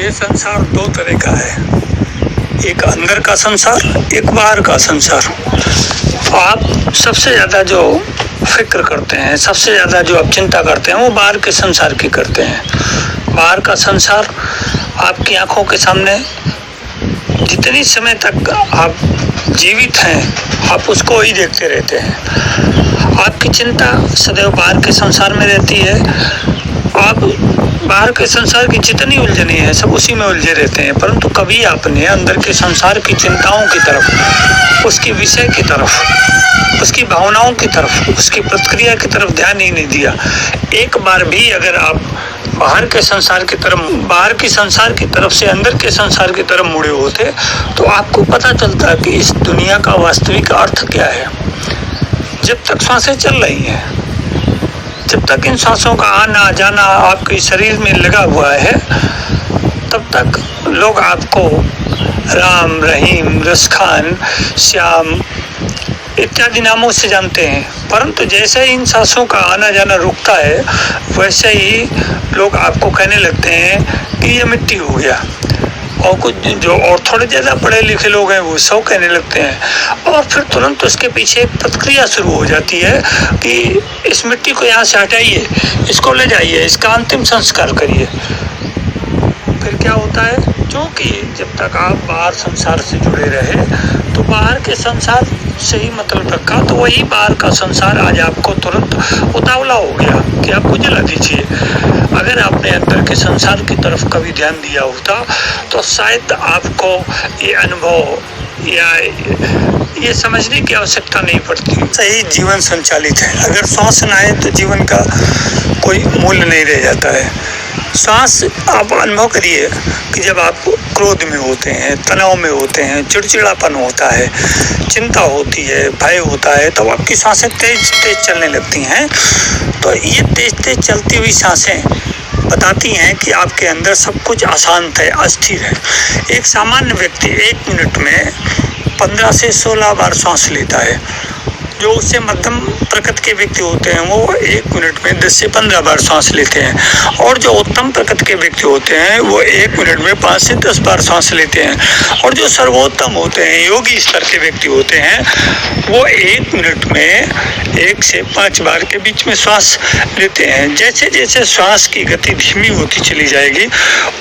ये संसार दो तरह का है, एक अंदर का संसार, एक बाहर का संसार। आप सबसे ज़्यादा जो फिक्र करते हैं, सबसे ज़्यादा जो आप चिंता करते हैं वो बाहर के संसार की करते हैं। बाहर का संसार आपकी आंखों के सामने जितनी समय तक आप जीवित हैं आप उसको ही देखते रहते हैं। आपकी चिंता सदैव बाहर के संसार में रहती है। आप बाहर के संसार की जितनी उलझने हैं सब उसी में उलझे रहते हैं, परंतु कभी आपने अंदर के संसार की चिंताओं की तरफ, उसके विषय की तरफ, उसकी भावनाओं की तरफ, उसकी प्रतिक्रिया की तरफ ध्यान ही नहीं दिया। एक बार भी अगर आप बाहर के संसार की तरफ, बाहर की संसार की तरफ से अंदर के संसार की तरफ मुड़े होते तो आपको पता चलता कि इस दुनिया का वास्तविक अर्थ क्या है। जब तक सांसें चल रही हैं, जब तक इन सांसों का आना जाना आपके शरीर में लगा हुआ है, तब तक लोग आपको राम, रहीम, रसखान, श्याम इत्यादि नामों से जानते हैं। परंतु जैसे ही इन सांसों का आना जाना रुकता है वैसे ही लोग आपको कहने लगते हैं कि ये मिट्टी हो गया। और कुछ जो और थोड़े ज़्यादा पढ़े लिखे लोग हैं वो सब कहने लगते हैं। और फिर तुरंत उसके पीछे एक प्रतिक्रिया शुरू हो जाती है कि इस मिट्टी को यहाँ से हटाइए, इसको ले जाइए, इसका अंतिम संस्कार करिए। फिर क्या होता है, क्योंकि जब तक आप बाहर संसार से जुड़े रहे तो बाहर के संसार से ही मतलब रखा, तो वही बाहर का संसार आज आपको तुरंत उतावला हो गया कि आपको जला दीजिए। अगर आपने अंदर के संसार की तरफ कभी ध्यान दिया होता तो शायद आपको ये अनुभव या ये समझने की आवश्यकता नहीं पड़ती। सही जीवन संचालित है। अगर श्वास न आए तो जीवन का कोई मूल्य नहीं रह जाता है। श्वास आप अनुभव करिए कि जब आप क्रोध में होते हैं, तनाव में होते हैं, चिड़चिड़ापन होता है, चिंता होती है, भय होता है, तो आपकी सांसें तेज तेज चलने लगती हैं। तो ये तेज तेज चलती हुई सांसें बताती हैं कि आपके अंदर सब कुछ अशांत है, अस्थिर है। एक सामान्य व्यक्ति 1 मिनट में 15 से 16 बार सांस लेता है। जो उससे मध्यम प्रकृति के व्यक्ति होते हैं वो 1 मिनट में 10 से 15 बार सांस लेते हैं। और जो उत्तम प्रकृति के व्यक्ति होते हैं वो 1 मिनट में 5 से 10 बार सांस लेते हैं। और जो सर्वोत्तम होते हैं, योगी स्तर के व्यक्ति होते हैं, वो 1 मिनट में 1 से 5 बार के बीच में श्वास लेते हैं। जैसे जैसे श्वास की गति धीमी होती चली जाएगी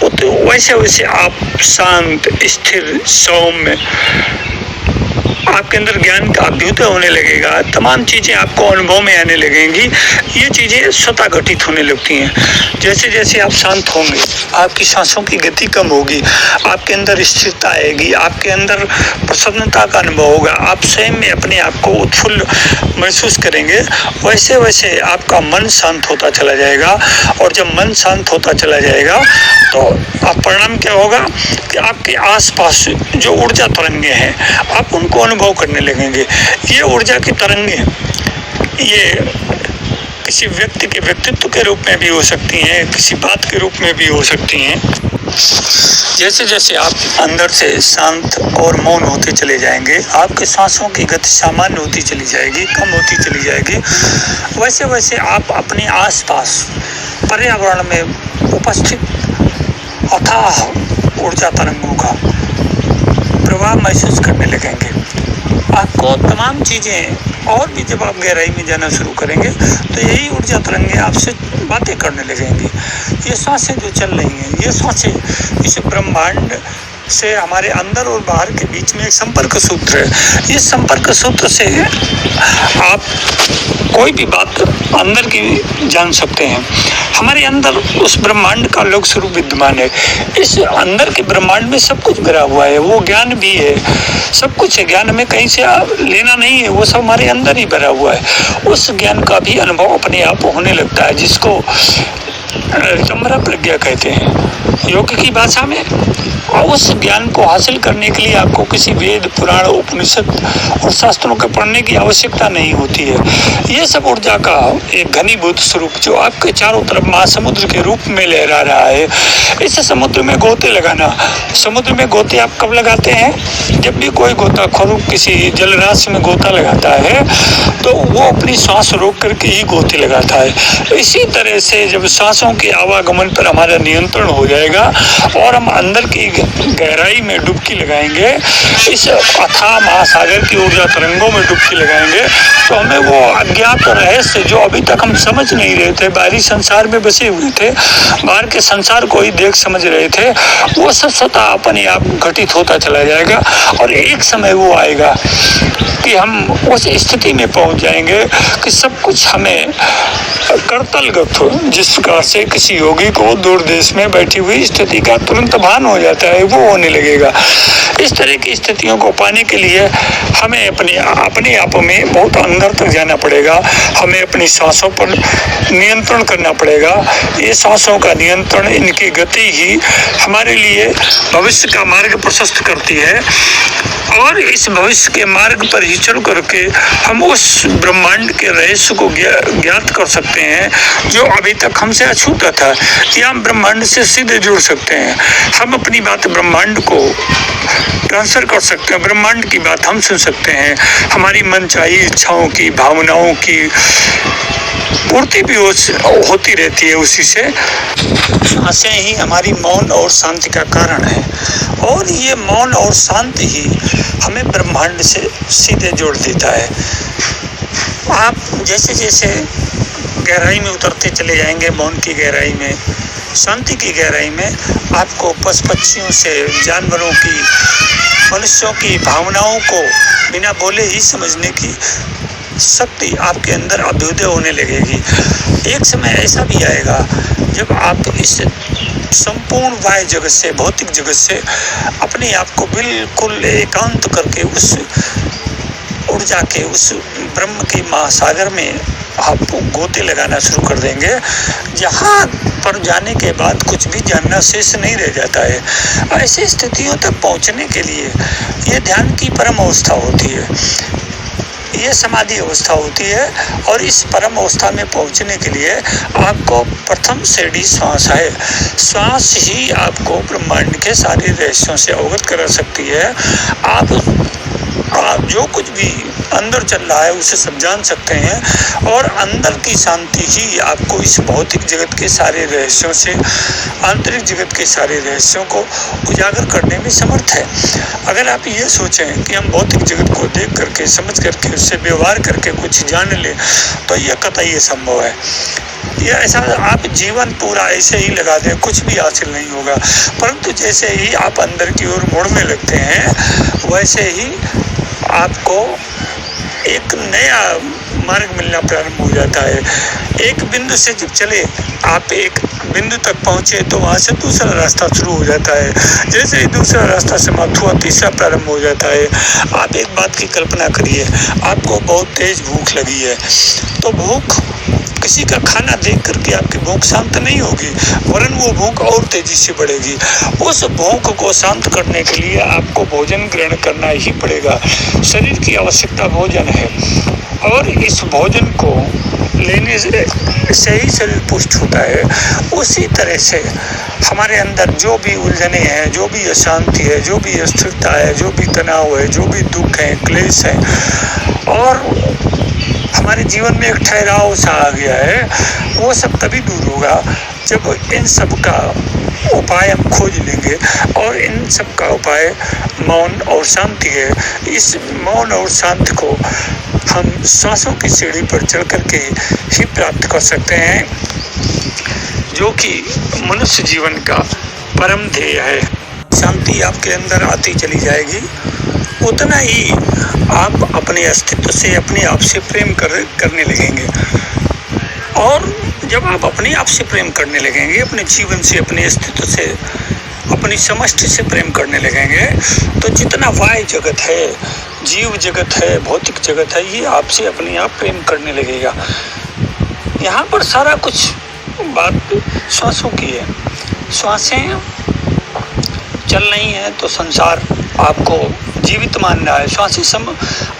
तो वैसे वैसे आप शांत, स्थिर, सौम्य, आपके अंदर ज्ञान का अभ्युदय होने लगेगा। तमाम चीज़ें आपको अनुभव में आने लगेंगी। ये चीज़ें स्वतः घटित होने लगती हैं। जैसे जैसे आप शांत होंगे आपकी सांसों की गति कम होगी, आपके अंदर स्थिरता आएगी, आपके अंदर प्रसन्नता का अनुभव होगा, आप स्वयं में अपने आप को उत्फुल्ल महसूस करेंगे। वैसे वैसे आपका मन शांत होता चला जाएगा। और जब मन शांत होता चला जाएगा तो आप परिणाम क्या होगा कि आपके आसपास जो ऊर्जा तरंगे हैं आप उनको अनुभव करने लगेंगे। ये ऊर्जा की तरंगे ये किसी व्यक्ति के व्यक्तित्व के रूप में भी हो सकती हैं, किसी बात के रूप में भी हो सकती हैं। जैसे जैसे आप अंदर से शांत और मौन होते चले जाएंगे, आपके सांसों की गति सामान्य होती चली जाएगी, कम होती चली जाएगी। वैसे वैसे आप अपने आसपास पर्यावरण में उपस्थित अथाह ऊर्जा तरंगों का प्रभाव महसूस करने लगेंगे। आपको तमाम चीज़ें और भी जब आप गहराई में जाना शुरू करेंगे तो यही ऊर्जा तरंगे आपसे बातें करने लगेंगी। ये सांसें जो चल रही हैं, ये सांसें इस ब्रह्मांड से हमारे अंदर और बाहर के बीच में एक संपर्क सूत्र है। इस संपर्क सूत्र से आप कोई भी बात अंदर की जान सकते हैं। हमारे अंदर उस ब्रह्मांड का लोक स्वरूप विद्यमान है। इस अंदर के ब्रह्मांड में सब कुछ भरा हुआ है, वो ज्ञान भी है, सब कुछ है। ज्ञान में कहीं से लेना नहीं है, वो सब हमारे अंदर ही भरा हुआ है। उस ज्ञान का भी अनुभव अपने आप होने लगता है, जिसको चमरा प्रज्ञा कहते हैं योग की भाषा में। और उस ज्ञान को हासिल करने के लिए आपको किसी वेद, पुराण, उपनिषद और शास्त्रों के पढ़ने की आवश्यकता नहीं होती है। ये सब ऊर्जा का एक घनीभूत स्वरूप जो आपके चारों तरफ महासमुद्र के रूप में लहरा रहा है, इस समुद्र में गोते लगाना। समुद्र में गोते आप कब लगाते हैं? जब भी कोई गोताखोर किसी जलराशि में गोता लगाता है तो वो अपनी सांस रोक करके ही गोते लगाता है। इसी तरह से जब सांसों के आवागमन पर हमारा नियंत्रण हो जाएगा और हम अंदर की गहराई में डुबकी लगाएंगे, इस अथाह महासागर की ऊर्जा तरंगों में डुबकी लगाएंगे, तो हमें वो अज्ञात रहस्य जो अभी तक हम समझ नहीं रहे थे, बाहरी संसार में बसे हुए थे, बाहर के संसार को ही देख समझ रहे थे, वो सब स्वतः अपने आप घटित होता चला जाएगा। और एक समय वो आएगा कि हम उस स्थिति में पहुंच जाएंगे कि सब कुछ हमें करतलगत हो, जिस प्रकार से किसी योगी को दूर देश में बैठी हुई स्थिति का तुरंत भान हो जाता है, वो होने लगेगा। इस तरह की स्थितियों को पाने के लिए हमें अपने आप में बहुत अंदर तक जाना पड़ेगा। हमें अपनी सांसों पर नियंत्रण करना पड़ेगा। ये सांसों का नियंत्रण, इनकी गति ही हमारे लिए भविष्य का मार्ग प्रशस्त करती है। और इस भविष्य के मार्ग पर ही चल करके हम उस ब्रह्मांड के रहस्य को ज्ञात कर सकते हैं जो अभी तक हमसे अछूता था। या हम ब्रह्मांड से सीधे जुड़ सकते हैं। हम अपनी बात ब्रह्मांड को ट्रांसफर कर सकते हैं, ब्रह्मांड की बात हम सुन सकते हैं। हमारी मनचाही इच्छाओं की, भावनाओं की पूर्ति भी होती रहती है उसी से। सांसें ही हमारी मौन और शांति का कारण है और ये मौन और शांति ही हमें ब्रह्मांड से सीधे जोड़ देता है। आप जैसे जैसे गहराई में उतरते चले जाएंगे, मौन की गहराई में, शांति की गहराई में, आपको पशु पक्षियों से, जानवरों की, मनुष्यों की भावनाओं को बिना बोले ही समझने की शक्ति आपके अंदर अभ्युदय होने लगेगी। एक समय ऐसा भी आएगा जब आप इस संपूर्ण बाह्य जगत से, भौतिक जगत से अपने आप को बिल्कुल एकांत करके उस ऊर्जा के, उस ब्रह्म के महासागर में आप गोते लगाना शुरू कर देंगे, जहाँ पर जाने के बाद कुछ भी जानना शेष नहीं रह जाता है। ऐसी स्थितियों तक पहुँचने के लिए ये ध्यान की परम अवस्था होती है, ये समाधि अवस्था होती है। और इस परम अवस्था में पहुंचने के लिए आपको प्रथम सीढ़ी श्वास है। श्वास ही आपको ब्रह्मांड के सारे रहस्यों से अवगत करा सकती है। आप जो कुछ भी अंदर चल रहा है उसे सब जान सकते हैं और अंदर की शांति ही आपको इस भौतिक जगत के सारे रहस्यों से, आंतरिक जगत के सारे रहस्यों को उजागर करने में समर्थ है। अगर आप ये सोचें कि हम भौतिक जगत को देख करके, समझ करके, उससे व्यवहार करके कुछ जान लें, तो यह कतई असंभव है। ये ऐसा आप जीवन पूरा ऐसे ही लगा दें, कुछ भी हासिल नहीं होगा। परंतु जैसे ही आप अंदर की ओर मुड़ने लगते हैं, वैसे ही आपको एक नया मार्ग मिलना प्रारंभ हो जाता है। एक बिंदु से जब चले, आप एक बिंदु तक पहुंचे तो वहाँ से दूसरा रास्ता शुरू हो जाता है। जैसे ही दूसरा रास्ता समाप्त हुआ, तीसरा प्रारंभ हो जाता है। आप एक बात की कल्पना करिए, आपको बहुत तेज भूख लगी है, तो भूख, किसी का खाना देख करके आपकी भूख शांत नहीं होगी, वरन वो भूख और तेजी से बढ़ेगी। उस भूख को शांत करने के लिए आपको भोजन ग्रहण करना ही पड़ेगा। शरीर की आवश्यकता भोजन है और इस भोजन को लेने से ही शरीर पुष्ट होता है। उसी तरह से हमारे अंदर जो भी उलझने हैं, जो भी अशांति है, जो भी अस्थिरता है, जो भी तनाव है, जो भी दुख है, क्लेश है, और हमारे जीवन में एक ठहराव सा आ गया है, वो सब तभी दूर होगा जब इन सब का उपाय हम खोज लेंगे। और इन सब का उपाय मौन और शांति है। इस मौन और शांति को हम सांसों की सीढ़ी पर चढ़ करके ही प्राप्त कर सकते हैं, जो कि मनुष्य जीवन का परम ध्येय है। शांति आपके अंदर आती चली जाएगी, उतना ही आप अपने अस्तित्व से, अपने आप से प्रेम करने लगेंगे। और जब आप अपने आप से प्रेम करने लगेंगे, अपने जीवन से, अपने अस्तित्व से, अपनी समष्टि से प्रेम करने लगेंगे, तो जितना बाह्य जगत है, जीव जगत है, भौतिक जगत है, ये आपसे अपने आप प्रेम करने लगेगा। यहाँ पर सारा कुछ बात श्वासों की है। श्वासें चल नहीं है तो संसार आपको जीवित मान रहा है।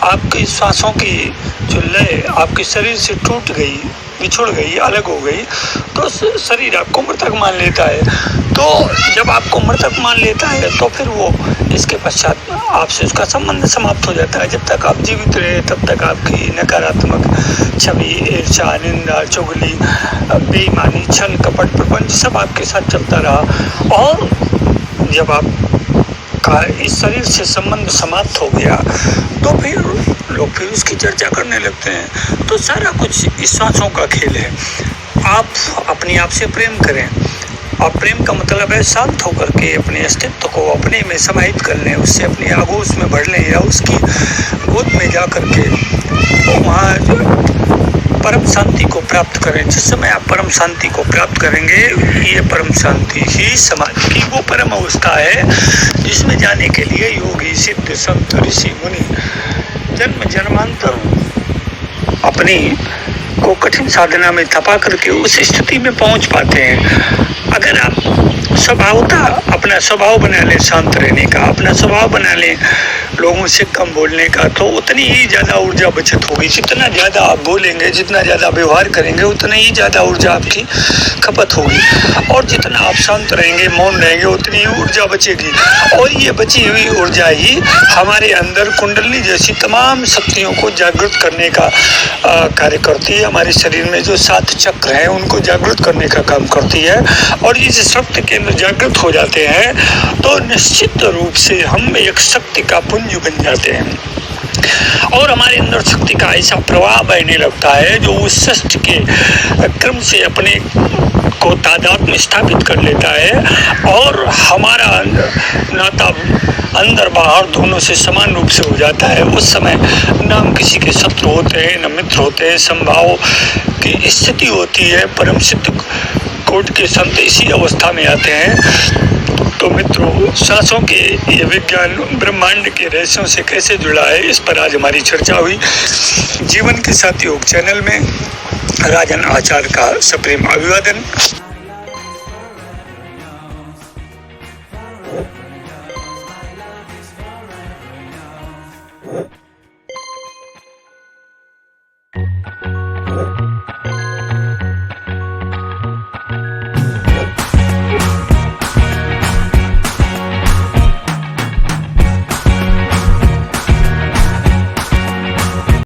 आपकी श्वासों की जो लय आपके शरीर से टूट गई, बिछुड़ गई, अलग हो गई, तो शरीर आपको मृतक मान लेता है। तो जब आपको मृतक मान लेता है तो फिर वो इसके पश्चात आपसे उसका संबंध समाप्त हो जाता है। जब तक आप जीवित रहे तब तक आपकी नकारात्मक छवि, ईर्ष्या, निंदा, चुगली, बेईमानी, छल, कपट, प्रपंच सब आपके साथ चलता रहा। और जब आप का इस शरीर से संबंध समाप्त हो गया तो फिर लोग फिर उसकी चर्चा करने लगते हैं। तो सारा कुछ इस सांसों का खेल है। आप अपने आप से प्रेम करें, और प्रेम का मतलब है शांत होकर के अपने अस्तित्व को अपने में समाहित कर लें, उससे अपनी आगोश में भर लें या उसकी गोद में जा कर के वहाँ परम शांति को प्राप्त करें। जिस समय आप परम शांति को प्राप्त करेंगे, ये परम शांति ही समाधि की वो परम अवस्था है जिसमें जाने के लिए योगी, सिद्ध, संत, ऋषि, मुनि जन्म जन्मांतर अपनी को कठिन साधना में तपा करके उस स्थिति में पहुंच पाते हैं। अगर आप स्वभावतः अपना स्वभाव बना लें शांत रहने का, अपना स्वभाव बना लें लोगों से कम बोलने का, तो उतनी ही ज़्यादा ऊर्जा बचत होगी। जितना ज़्यादा आप बोलेंगे, जितना ज़्यादा व्यवहार करेंगे, उतनी ही ज़्यादा ऊर्जा आपकी खपत होगी। और जितना आप शांत रहेंगे, मौन रहेंगे, उतनी ही ऊर्जा बचेगी। और ये बची हुई ऊर्जा ही हमारे अंदर कुंडली जैसी तमाम शक्तियों को जागृत करने का कार्य करती है। हमारे शरीर में जो 7 चक्र हैं उनको जागृत करने का काम करती है। और ये शक्ति केंद्र जागृत हो जाते हैं तो निश्चित रूप से हम एक शक्ति का पुंज बन जाते हैं और हमारे अंदर शक्ति का ऐसा प्रवाह बहने लगता है जो उस षष्ठ के क्रम से अपने को तादाद में स्थापित कर लेता है और हमारा नाता अंदर बाहर दोनों से समान रूप से हो जाता है। उस समय न हम किसी के शत्रु होते हैं, न मित्र होते हैं, समभाव की स्थिति होती है। परम सिद्ध कोट के संत इसी अवस्था में आते हैं। तो मित्रों, सांसों के ये विज्ञान ब्रह्मांड के रहस्यों से कैसे जुड़ा है, इस पर आज हमारी चर्चा हुई। जीवन के साथ योग चैनल में राजन आचार्य का सप्रेम अभिवादन।